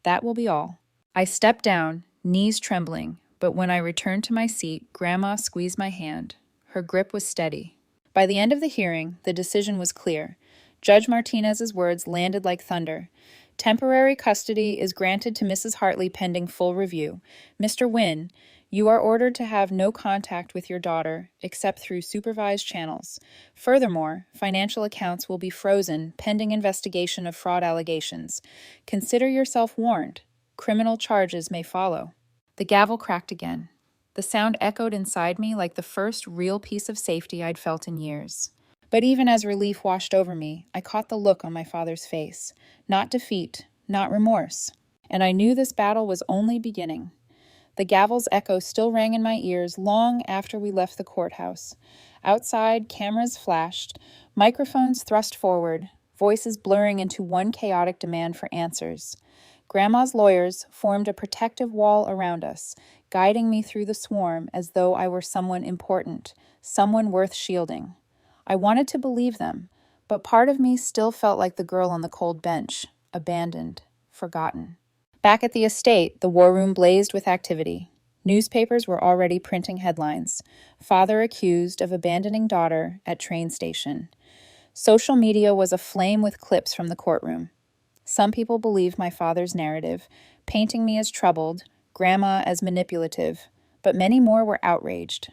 Speaker 1: "That will be all." I stepped down, knees trembling, but when I returned to my seat, Grandma squeezed my hand. Her grip was steady. By the end of the hearing, the decision was clear. Judge Martinez's words landed like thunder. "Temporary custody is granted to Mrs. Hartley pending full review. Mr. Wynne, you are ordered to have no contact with your daughter except through supervised channels. Furthermore, financial accounts will be frozen pending investigation of fraud allegations. Consider yourself warned. Criminal charges may follow." The gavel cracked again. The sound echoed inside me like the first real piece of safety I'd felt in years. But even as relief washed over me, I caught the look on my father's face. Not defeat, not remorse. And I knew this battle was only beginning. The gavel's echo still rang in my ears long after we left the courthouse. Outside, cameras flashed, microphones thrust forward, voices blurring into one chaotic demand for answers. Grandma's lawyers formed a protective wall around us, guiding me through the swarm as though I were someone important, someone worth shielding. I wanted to believe them, but part of me still felt like the girl on the cold bench, abandoned, forgotten. Back at the estate, the war room blazed with activity. Newspapers were already printing headlines. Father accused of abandoning daughter at train station. Social media was aflame with clips from the courtroom. Some people believed my father's narrative, painting me as troubled, Grandma as manipulative, but many more were outraged.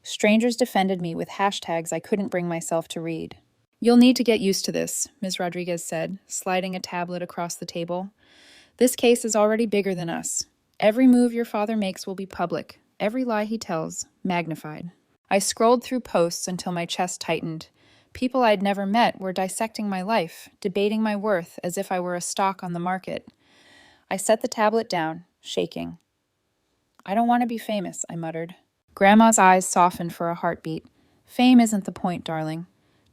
Speaker 1: Strangers defended me with hashtags I couldn't bring myself to read. "You'll need to get used to this," Ms. Rodriguez said, sliding a tablet across the table. "This case is already bigger than us. Every move your father makes will be public. Every lie he tells, magnified." I scrolled through posts until my chest tightened. People I'd never met were dissecting my life, debating my worth as if I were a stock on the market. I set the tablet down, shaking. "I don't want to be famous," I muttered. Grandma's eyes softened for a heartbeat. "Fame isn't the point, darling.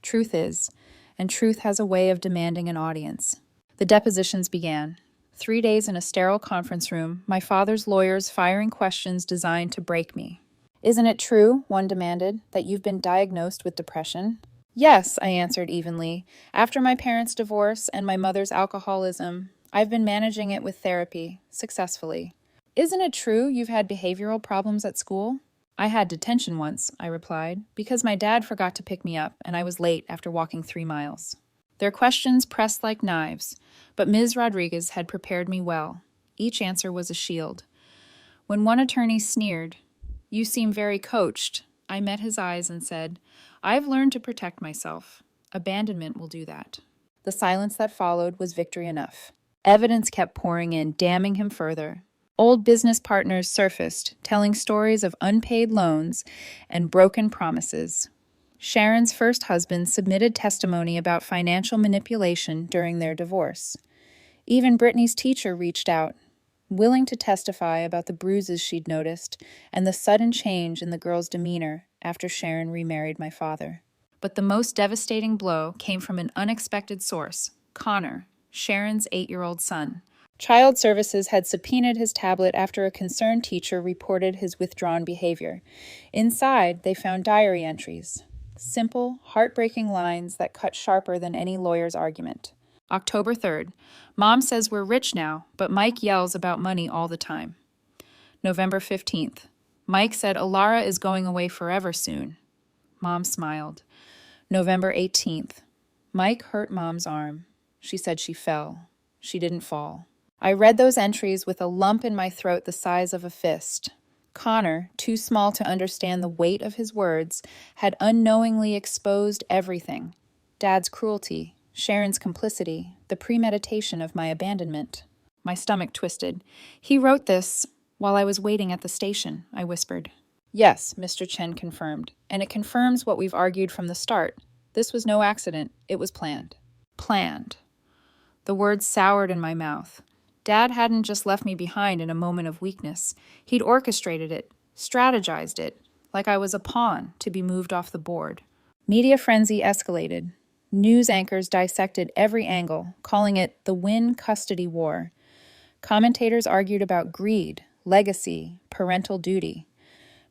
Speaker 1: Truth is, and truth has a way of demanding an audience." The depositions began. 3 days in a sterile conference room, my father's lawyers firing questions designed to break me. "Isn't it true," one demanded, "that you've been diagnosed with depression?" "Yes," I answered evenly. "After my parents' divorce and my mother's alcoholism, I've been managing it with therapy, successfully." "Isn't it true you've had behavioral problems at school?" "I had detention once," I replied, "because my dad forgot to pick me up and I was late after walking 3 miles. Their questions pressed like knives, but Ms. Rodriguez had prepared me well. Each answer was a shield. When one attorney sneered, "You seem very coached," I met his eyes and said, "I've learned to protect myself. Abandonment will do that." The silence that followed was victory enough. Evidence kept pouring in, damning him further. Old business partners surfaced, telling stories of unpaid loans and broken promises. Sharon's first husband submitted testimony about financial manipulation during their divorce. Even Brittany's teacher reached out, willing to testify about the bruises she'd noticed and the sudden change in the girl's demeanor after Sharon remarried my father. But the most devastating blow came from an unexpected source, Connor, Sharon's 8-year-old son. Child Services had subpoenaed his tablet after a concerned teacher reported his withdrawn behavior. Inside, they found diary entries. Simple, heartbreaking lines that cut sharper than any lawyer's argument. October 3rd. Mom says we're rich now, but Mike yells about money all the time. November 15th. Mike said Elara is going away forever soon. Mom smiled. November 18th. Mike hurt Mom's arm. She said she fell. She didn't fall. I read those entries with a lump in my throat the size of a fist. Connor, too small to understand the weight of his words, had unknowingly exposed everything. Dad's cruelty, Sharon's complicity, the premeditation of my abandonment. My stomach twisted. "He wrote this while I was waiting at the station," I whispered. "Yes," Mr. Chen confirmed, "and it confirms what we've argued from the start. This was no accident. It was planned." Planned. The words soured in my mouth. Dad hadn't just left me behind in a moment of weakness. He'd orchestrated it, strategized it, like I was a pawn to be moved off the board. Media frenzy escalated. News anchors dissected every angle, calling it the Wynn custody war. Commentators argued about greed, legacy, parental duty.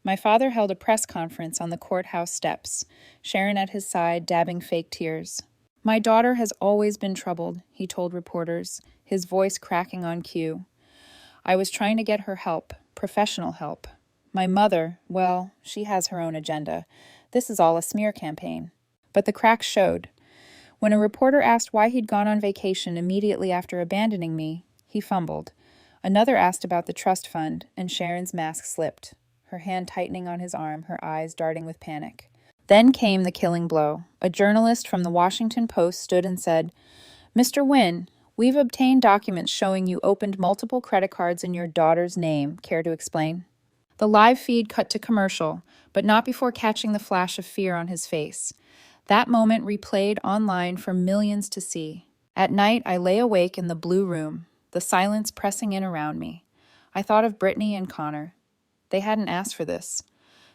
Speaker 1: My father held a press conference on the courthouse steps, Sharon at his side dabbing fake tears. "My daughter has always been troubled," he told reporters, his voice cracking on cue. "I was trying to get her help, professional help. My mother, well, she has her own agenda. This is all a smear campaign." But the cracks showed. When a reporter asked why he'd gone on vacation immediately after abandoning me, he fumbled. Another asked about the trust fund, and Sharon's mask slipped, her hand tightening on his arm, her eyes darting with panic. Then came the killing blow. A journalist from the Washington Post stood and said, "Mr. Wynn, we've obtained documents showing you opened multiple credit cards in your daughter's name. Care to explain?" The live feed cut to commercial, but not before catching the flash of fear on his face. That moment replayed online for millions to see. At night, I lay awake in the blue room, the silence pressing in around me. I thought of Brittany and Connor. They hadn't asked for this.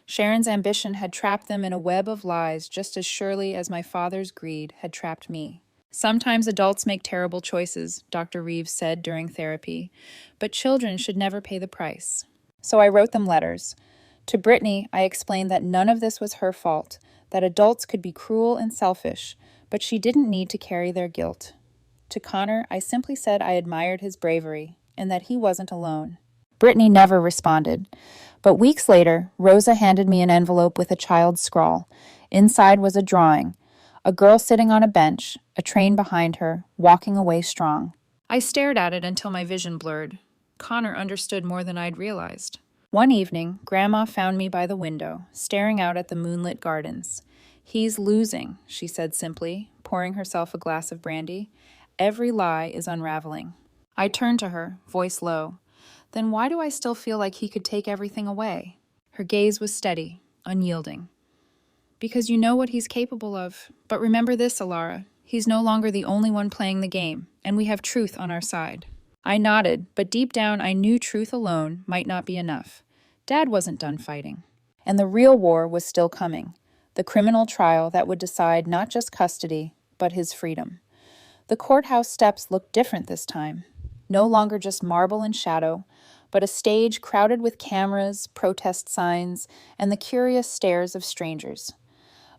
Speaker 1: Sharon's ambition had trapped them in a web of lies just as surely as my father's greed had trapped me. Sometimes adults make terrible choices, Dr. Reeves said during therapy, but children should never pay the price. So I wrote them letters. To Brittany, I explained that none of this was her fault, that adults could be cruel and selfish, but she didn't need to carry their guilt. To Connor, I simply said I admired his bravery and that he wasn't alone. Brittany never responded. But weeks later, Rosa handed me an envelope with a child's scrawl. Inside was a drawing, a girl sitting on a bench, a train behind her, walking away strong. I stared at it until my vision blurred. Connor understood more than I'd realized. One evening, Grandma found me by the window, staring out at the moonlit gardens. "He's losing," she said simply, pouring herself a glass of brandy. "Every lie is unraveling." I turned to her, voice low. "Then why do I still feel like he could take everything away?" Her gaze was steady, unyielding. "Because you know what he's capable of. But remember this, Elara. He's no longer the only one playing the game, and we have truth on our side." I nodded, but deep down I knew truth alone might not be enough. Dad wasn't done fighting. And the real war was still coming. The criminal trial that would decide not just custody, but his freedom. The courthouse steps looked different this time. No longer just marble and shadow, but a stage crowded with cameras, protest signs, and the curious stares of strangers.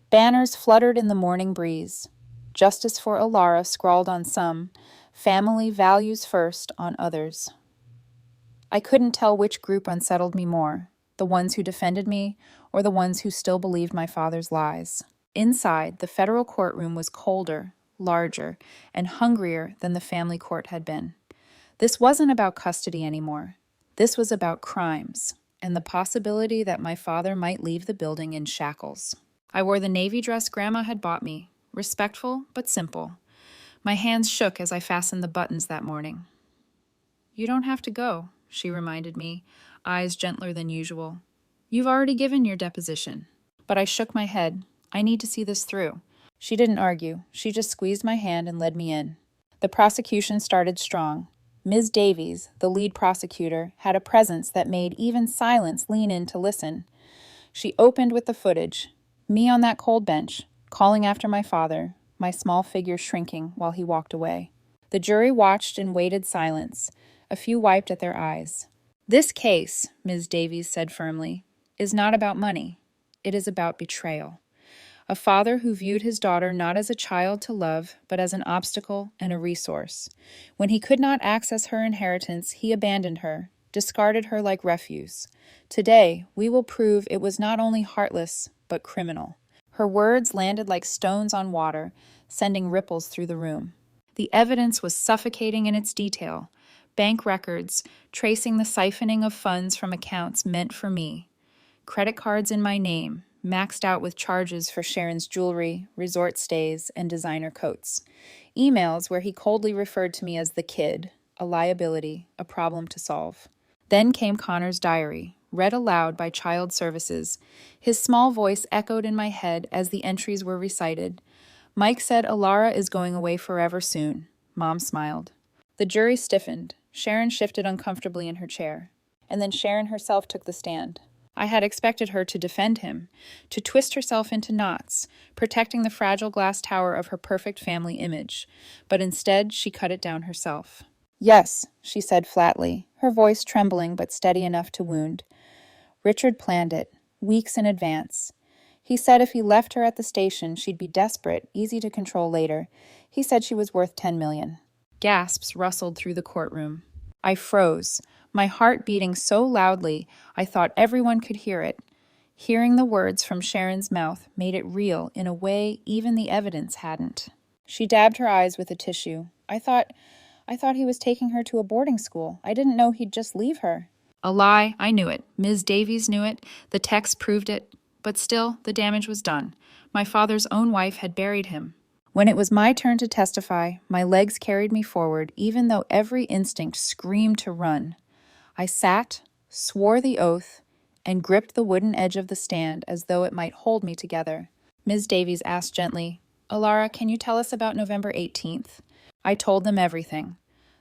Speaker 1: Banners fluttered in the morning breeze. Justice for Elara scrawled on some, family values first on others. I couldn't tell which group unsettled me more, the ones who defended me or the ones who still believed my father's lies. Inside, the federal courtroom was colder, larger, and hungrier than the family court had been. This wasn't about custody anymore. This was about crimes, and the possibility that my father might leave the building in shackles. I wore the navy dress Grandma had bought me, respectful but simple. My hands shook as I fastened the buttons that morning. "You don't have to go," she reminded me, eyes gentler than usual. "You've already given your deposition." But I shook my head. "I need to see this through." She didn't argue. She just squeezed my hand and led me in. The prosecution started strong. Ms. Davies, the lead prosecutor, had a presence that made even silence lean in to listen. She opened with the footage. Me on that cold bench, calling after my father, my small figure shrinking while he walked away. The jury watched in weighted silence. A few wiped at their eyes. "This case," Ms. Davies said firmly, "is not about money. It is about betrayal. A father who viewed his daughter not as a child to love, but as an obstacle and a resource. When he could not access her inheritance, he abandoned her, discarded her like refuse. Today, we will prove it was not only heartless, but criminal." Her words landed like stones on water, sending ripples through the room. The evidence was suffocating in its detail. Bank records, tracing the siphoning of funds from accounts meant for me. Credit cards in my name, maxed out with charges for Sharon's jewelry, resort stays, and designer coats. Emails where he coldly referred to me as the kid, a liability, a problem to solve. Then came Connor's diary, read aloud by Child Services. His small voice echoed in my head as the entries were recited. "Mike said Elara is going away forever soon." Mom smiled. The jury stiffened. Sharon shifted uncomfortably in her chair. And then Sharon herself took the stand. I had expected her to defend him, to twist herself into knots, protecting the fragile glass tower of her perfect family image. But instead, she cut it down herself. "Yes," she said flatly, her voice trembling but steady enough to wound. "Richard planned it, weeks in advance. He said if he left her at the station, she'd be desperate, easy to control later. He said she was worth $10 million. Gasps rustled through the courtroom. I froze, my heart beating so loudly I thought everyone could hear it. Hearing the words from Sharon's mouth made it real in a way even the evidence hadn't. She dabbed her eyes with a tissue. I thought he was taking her to a boarding school. I didn't know he'd just leave her." A lie, I knew it. Ms. Davies knew it. The text proved it. But still, the damage was done. My father's own wife had buried him. When it was my turn to testify, my legs carried me forward, even though every instinct screamed to run. I sat, swore the oath, and gripped the wooden edge of the stand as though it might hold me together. Ms. Davies asked gently, "Elara, can you tell us about November 18th?" I told them everything.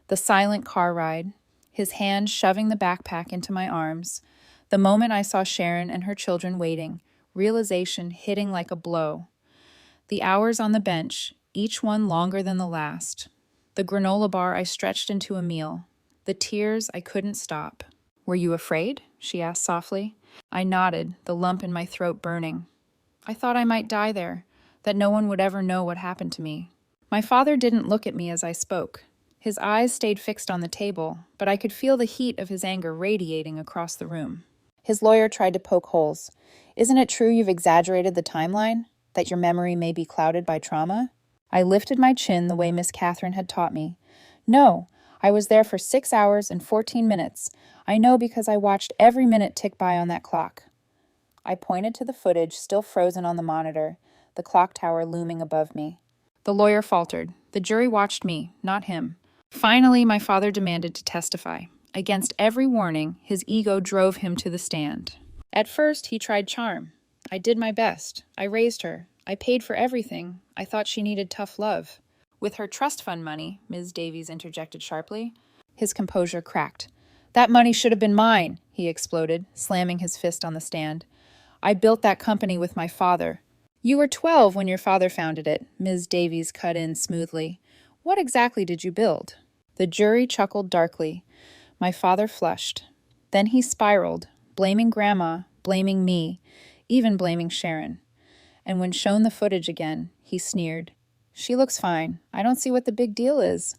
Speaker 1: The silent car ride, his hand shoving the backpack into my arms, the moment I saw Sharon and her children waiting, realization hitting like a blow. The hours on the bench, each one longer than the last. The granola bar I stretched into a meal. The tears I couldn't stop. "Were you afraid?" she asked softly. I nodded, the lump in my throat burning. I thought I might die there, that no one would ever know what happened to me. My father didn't look at me as I spoke. His eyes stayed fixed on the table, but I could feel the heat of his anger radiating across the room. His lawyer tried to poke holes. "Isn't it true you've exaggerated the timeline? That your memory may be clouded by trauma?" I lifted my chin the way Miss Catherine had taught me. "No, I was there for 6 hours and 14 minutes. I know because I watched every minute tick by on that clock." I pointed to the footage still frozen on the monitor, the clock tower looming above me. The lawyer faltered. The jury watched me, not him. Finally, my father demanded to testify. Against every warning, his ego drove him to the stand. At first, he tried charm. I did my best. I raised her. I paid for everything. I thought she needed tough love. "With her trust fund money," Ms. Davies interjected sharply. His composure cracked. "That money should have been mine," he exploded, slamming his fist on the stand. "I built that company with my father." "You were 12 when your father founded it," Ms. Davies cut in smoothly. "What exactly did you build?" The jury chuckled darkly. My father flushed. Then he spiraled, blaming Grandma, blaming me, even blaming Sharon. And when shown the footage again, he sneered. "She looks fine. I don't see what the big deal is."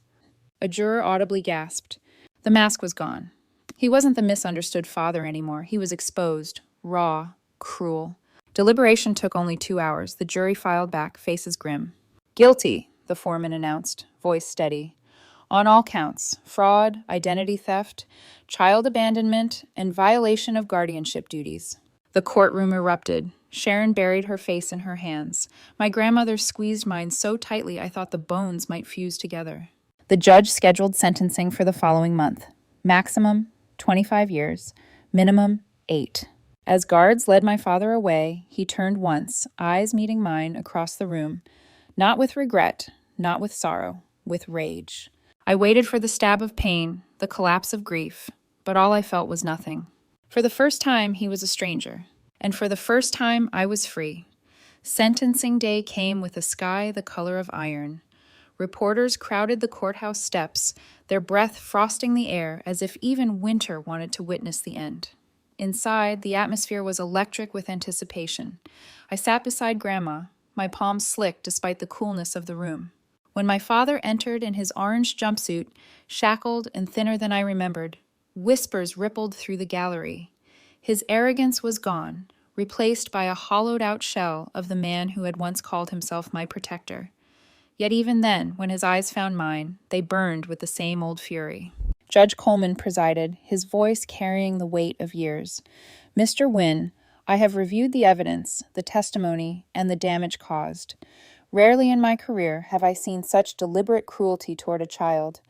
Speaker 1: A juror audibly gasped. The mask was gone. He wasn't the misunderstood father anymore. He was exposed, raw, cruel. Deliberation took only 2 hours. The jury filed back, faces grim. "Guilty," the foreman announced, voice steady. "On all counts: fraud, identity theft, child abandonment, and violation of guardianship duties." The courtroom erupted. Sharon buried her face in her hands. My grandmother squeezed mine so tightly I thought the bones might fuse together. The judge scheduled sentencing for the following month. Maximum, 25 years. Minimum, 8. As guards led my father away, he turned once, eyes meeting mine, across the room. Not with regret, not with sorrow, with rage. I waited for the stab of pain, the collapse of grief, but all I felt was nothing. For the first time, he was a stranger. And for the first time, I was free. Sentencing day came with a sky the color of iron. Reporters crowded the courthouse steps, their breath frosting the air as if even winter wanted to witness the end. Inside, the atmosphere was electric with anticipation. I sat beside Grandma, my palms slick despite the coolness of the room. When my father entered in his orange jumpsuit, shackled and thinner than I remembered, whispers rippled through the gallery. His arrogance was gone, replaced by a hollowed-out shell of the man who had once called himself my protector. Yet even then, when his eyes found mine, they burned with the same old fury. Judge Coleman presided, his voice carrying the weight of years. "Mr. Wynne, I have reviewed the evidence, the testimony, and the damage caused. Rarely in my career have I seen such deliberate cruelty toward a child."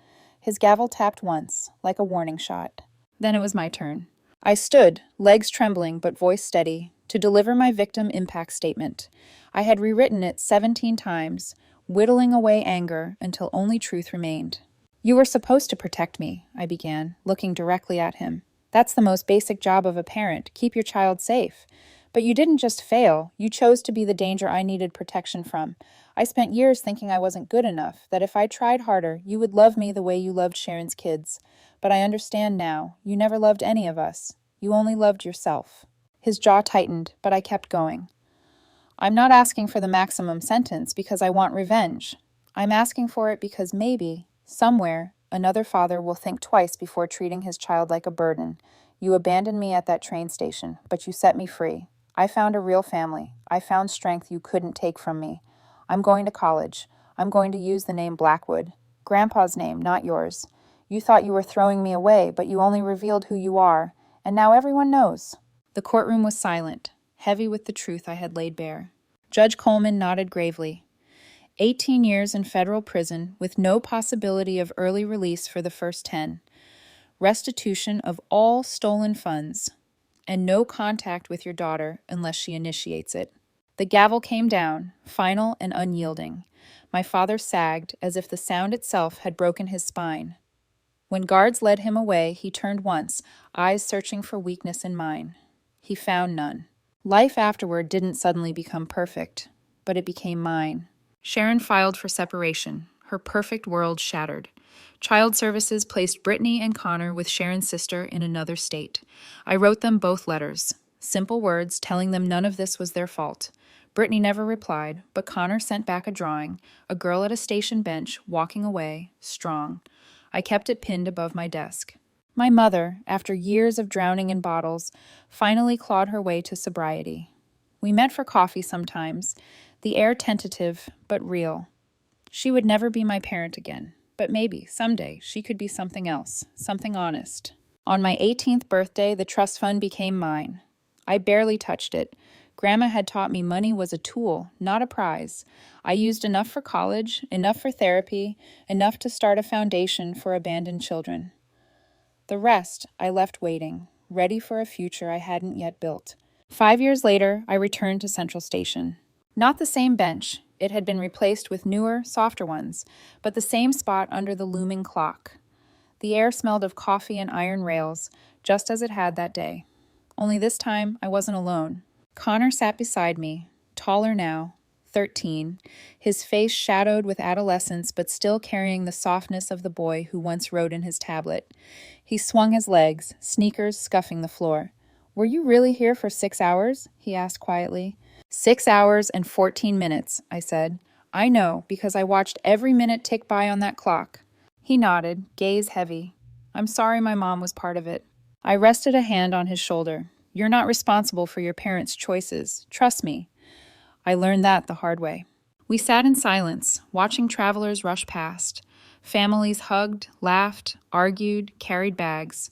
Speaker 1: His gavel tapped once, like a warning shot. Then it was my turn. I stood, legs trembling but voice steady, to deliver my victim impact statement. I had rewritten it 17 times, whittling away anger until only truth remained. "You were supposed to protect me," I began, looking directly at him. "That's the most basic job of a parent, keep your child safe. But you didn't just fail, you chose to be the danger I needed protection from. I spent years thinking I wasn't good enough, that if I tried harder, you would love me the way you loved Sharon's kids. But I understand now, you never loved any of us. You only loved yourself." His jaw tightened, but I kept going. "I'm not asking for the maximum sentence because I want revenge. I'm asking for it because maybe, somewhere, another father will think twice before treating his child like a burden. You abandoned me at that train station, but you set me free. I found a real family. I found strength you couldn't take from me. I'm going to college. I'm going to use the name Blackwood. Grandpa's name, not yours. You thought you were throwing me away, but you only revealed who you are, and now everyone knows." The courtroom was silent, heavy with the truth I had laid bare. Judge Coleman nodded gravely. 18 years in federal prison with no possibility of early release for the first 10. Restitution of all stolen funds. and no contact with your daughter unless she initiates it. The gavel came down, final and unyielding. My father sagged as if the sound itself had broken his spine. When guards led him away, he turned once, eyes searching for weakness in mine. He found none. Life afterward didn't suddenly become perfect, but it became mine. Sharon filed for separation, her perfect world shattered. Child Services placed Brittany and Connor with Sharon's sister in another state. I wrote them both letters, simple words telling them none of this was their fault. Brittany never replied, but Connor sent back a drawing, a girl at a station bench, walking away, strong. I kept it pinned above my desk. My mother, after years of drowning in bottles, finally clawed her way to sobriety. We met for coffee sometimes, the air tentative but real. She would never be my parent again, but maybe, someday, she could be something else, something honest. On my 18th birthday, the trust fund became mine. I barely touched it. Grandma had taught me money was a tool, not a prize. I used enough for college, enough for therapy, enough to start a foundation for abandoned children. The rest I left waiting, ready for a future I hadn't yet built. 5 years later, I returned to Central Station. Not the same bench. It had been replaced with newer, softer ones, but the same spot under the looming clock. The air smelled of coffee and iron rails, just as it had that day. Only this time, I wasn't alone. Connor sat beside me, taller now, 13, his face shadowed with adolescence but still carrying the softness of the boy who once wrote in his tablet. He swung his legs, sneakers scuffing the floor. "Were you really here for 6 hours?" he asked quietly. 6 hours and 14 minutes, I said. "I know, because I watched every minute tick by on that clock." He nodded, gaze heavy. "I'm sorry my mom was part of it." I rested a hand on his shoulder. "You're not responsible for your parents' choices. Trust me." I learned that the hard way. We sat in silence, watching travelers rush past. Families hugged, laughed, argued, carried bags.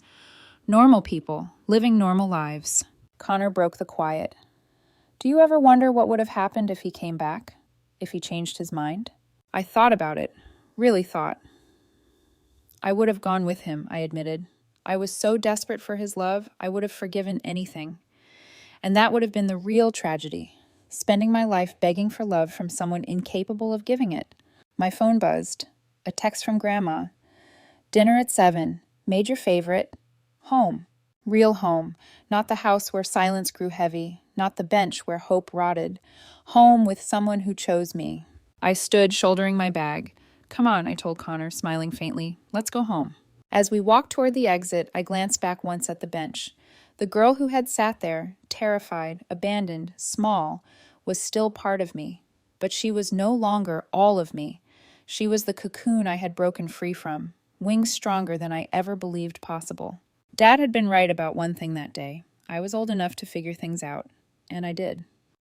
Speaker 1: Normal people, living normal lives. Connor broke the quiet. "Do you ever wonder what would have happened if he came back? If he changed his mind?" I thought about it. Really thought. I would have gone with him, I admitted. I was so desperate for his love, I would have forgiven anything. And that would have been the real tragedy, spending my life begging for love from someone incapable of giving it. My phone buzzed. A text from Grandma. "Dinner at 7. Made your favorite. Home. Real home. Not the house where silence grew heavy. Not the bench where hope rotted. Home with someone who chose me." I stood, shouldering my bag. "Come on," I told Connor, smiling faintly. "Let's go home." As we walked toward the exit, I glanced back once at the bench. The girl who had sat there, terrified, abandoned, small, was still part of me. But she was no longer all of me. She was the cocoon I had broken free from, wings stronger than I ever believed possible. Dad had been right about one thing that day. I was old enough to figure things out, and I did.